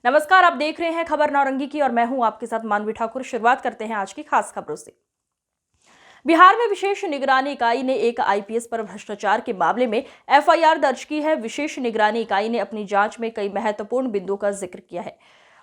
नमस्कार, आप देख रहे हैं खबर नौरंगी की और मैं हूं आपके साथ मानवी ठाकुर। शुरुआत करते हैं आज की खास खबरों से। बिहार में विशेष निगरानी इकाई ने एक आईपीएस पर भ्रष्टाचार के मामले में एफआईआर दर्ज की है। विशेष निगरानी इकाई ने अपनी जांच में कई महत्वपूर्ण बिंदुओं का जिक्र किया है।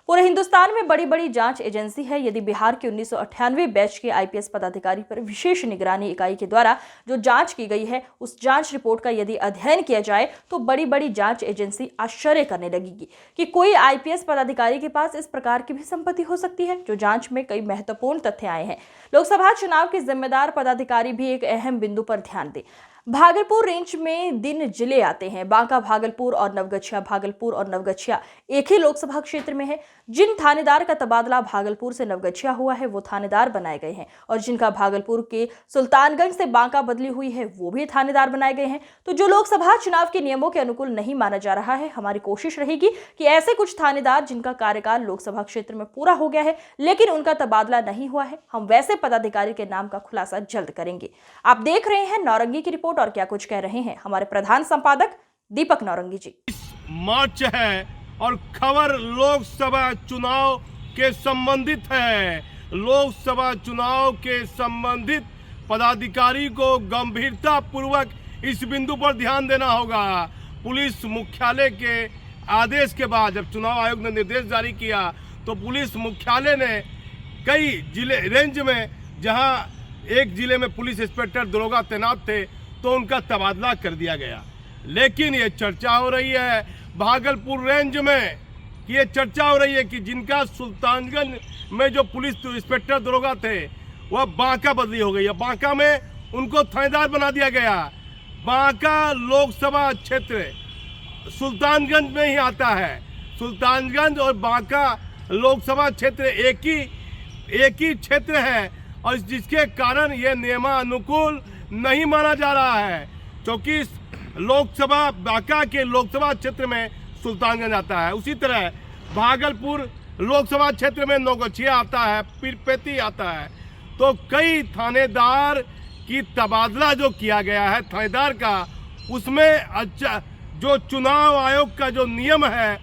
पूरे हिंदुस्तान में बड़ी बड़ी जांच एजेंसी है। यदि बिहार के 1998 बैच के आईपीएस पदाधिकारी पर विशेष निगरानी इकाई के द्वारा जो जांच की गई है, उस जांच रिपोर्ट का यदि अध्ययन किया जाए तो बड़ी बड़ी जांच एजेंसी आश्चर्य करने लगेगी कि कोई आईपीएस पदाधिकारी के पास इस प्रकार की भी संपत्ति हो सकती है। जो जांच में कई महत्वपूर्ण तथ्य आए हैं। लोकसभा चुनाव के जिम्मेदार पदाधिकारी भी एक अहम बिंदु पर ध्यान दें। भागलपुर रेंज में दिन जिले आते हैं। बांका भागलपुर और नवगछिया भागलपुर और नवगछिया एक ही लोकसभा क्षेत्र में है। जिन थानेदार का तबादला भागलपुर से नवगछिया हुआ है वो थानेदार बनाए गए हैं, और जिनका भागलपुर के सुल्तानगंज से बांका बदली हुई है वो भी थानेदार बनाए गए हैं। तो जो लोकसभा चुनाव के नियमों के अनुकूल नहीं माना जा रहा है, हमारी कोशिश रहेगी कि ऐसे कुछ थानेदार जिनका कार्यकाल लोकसभा क्षेत्र में पूरा हो गया है लेकिन उनका तबादला नहीं हुआ है, हम वैसे पदाधिकारी के नाम का खुलासा जल्द करेंगे। आप देख रहे हैं नौरंगी की रिपोर्ट और क्या कुछ कह रहे हैं हमारे प्रधान संपादक दीपक नौरंगी जी। मार्च है और खबर लोकसभा चुनाव के संबंधित है। लोकसभा चुनाव के संबंधित पदाधिकारी को गंभीरता पूर्वक इस बिंदु पर ध्यान देना होगा। पुलिस मुख्यालय के आदेश के बाद जब चुनाव आयोग ने निर्देश जारी किया तो पुलिस मुख्यालय ने कई जिले रेंज में, जहां एक जिले में पुलिस इंस्पेक्टर दरोगा तैनात थे तो उनका तबादला कर दिया गया। लेकिन ये चर्चा हो रही है भागलपुर रेंज में कि ये चर्चा हो रही है कि जिनका सुल्तानगंज में जो पुलिस इंस्पेक्टर दरोगा थे वह बांका बदली हो गई है। बांका में उनको थानेदार बना दिया गया। बांका लोकसभा क्षेत्र सुल्तानगंज में ही आता है। सुल्तानगंज और बांका लोकसभा क्षेत्र एक ही क्षेत्र है, और जिसके कारण ये नियमानुकूल नहीं माना जा रहा है, क्योंकि लोकसभा बांका के लोकसभा क्षेत्र में सुल्तानगंज आता है। उसी तरह भागलपुर लोकसभा क्षेत्र में नवगछिया आता है, पीरपेती आता है। तो कई थानेदार की तबादला जो किया गया है थानेदार का, उसमें अच्छा जो चुनाव आयोग का जो नियम है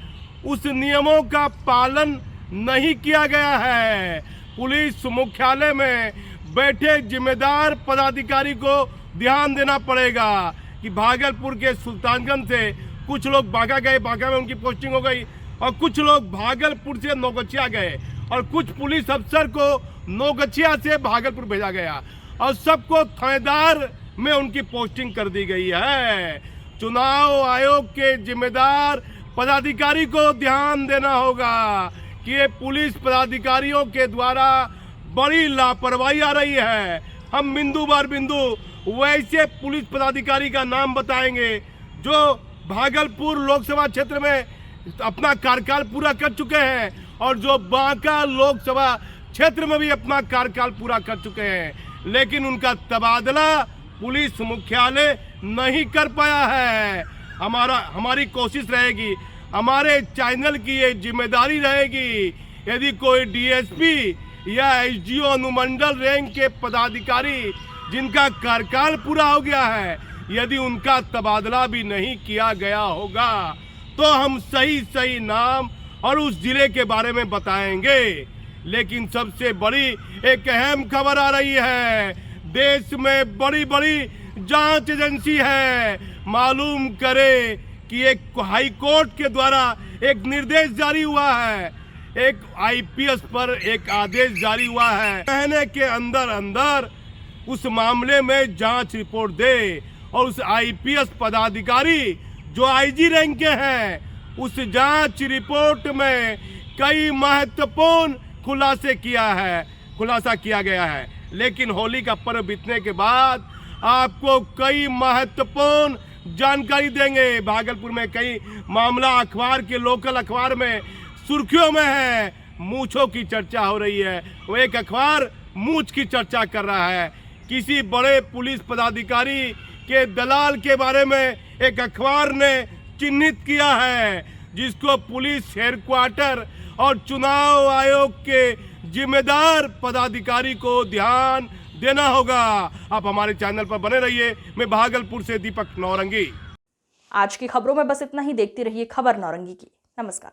उस नियमों का पालन नहीं किया गया है। पुलिस मुख्यालय में बैठे जिम्मेदार पदाधिकारी को ध्यान देना पड़ेगा कि भागलपुर के सुल्तानगंज से कुछ लोग बांका गए, बांका में उनकी पोस्टिंग हो गई, और कुछ लोग भागलपुर से नवगछिया गए, और कुछ पुलिस अफसर को नवगछिया से भागलपुर भेजा गया, और सबको थानेदार में उनकी पोस्टिंग कर दी गई है। चुनाव आयोग के जिम्मेदार पदाधिकारी को ध्यान देना होगा कि ये पुलिस पदाधिकारियों के द्वारा बड़ी लापरवाही आ रही है। हम बिंदु बार बिंदु वैसे पुलिस पदाधिकारी का नाम बताएंगे जो भागलपुर लोकसभा क्षेत्र में अपना कार्यकाल पूरा कर चुके हैं, और जो बांका लोकसभा क्षेत्र में भी अपना कार्यकाल पूरा कर चुके हैं, लेकिन उनका तबादला पुलिस मुख्यालय नहीं कर पाया है। हमारी कोशिश रहेगी, हमारे चैनल की ये जिम्मेदारी रहेगी, यदि कोई डीएसपी या एसडीओ अनुमंडल रैंक के पदाधिकारी जिनका कार्यकाल पूरा हो गया है, यदि उनका तबादला भी नहीं किया गया होगा तो हम सही नाम और उस जिले के बारे में बताएंगे। लेकिन सबसे बड़ी एक अहम खबर आ रही है, देश में बड़ी बड़ी जांच एजेंसी है। मालूम करे कि एक हाई कोर्ट के द्वारा एक निर्देश जारी हुआ है, एक आईपीएस पर एक आदेश जारी हुआ है, महीने के अंदर उस मामले में जांच रिपोर्ट दे, और उस आईपीएस पदाधिकारी जो आईजी रैंक के हैं उस जांच रिपोर्ट में कई महत्वपूर्ण खुलासा किया गया है। लेकिन होली का पर्व बीतने के बाद आपको कई महत्वपूर्ण जानकारी देंगे। भागलपुर में कई मामला अखबार के लोकल अखबार में सुर्खियों में है। मूंछों की चर्चा हो रही है, वो एक अखबार मूंछ की चर्चा कर रहा है। किसी बड़े पुलिस पदाधिकारी के दलाल के बारे में एक अखबार ने चिन्हित किया है, जिसको पुलिस हेडक्वार्टर और चुनाव आयोग के जिम्मेदार पदाधिकारी को ध्यान देना होगा। आप हमारे चैनल पर बने रहिए। मैं भागलपुर से दीपक नौरंगी। आज की खबरों में बस इतना ही। देखती रहिए खबर नौरंगी की। नमस्कार।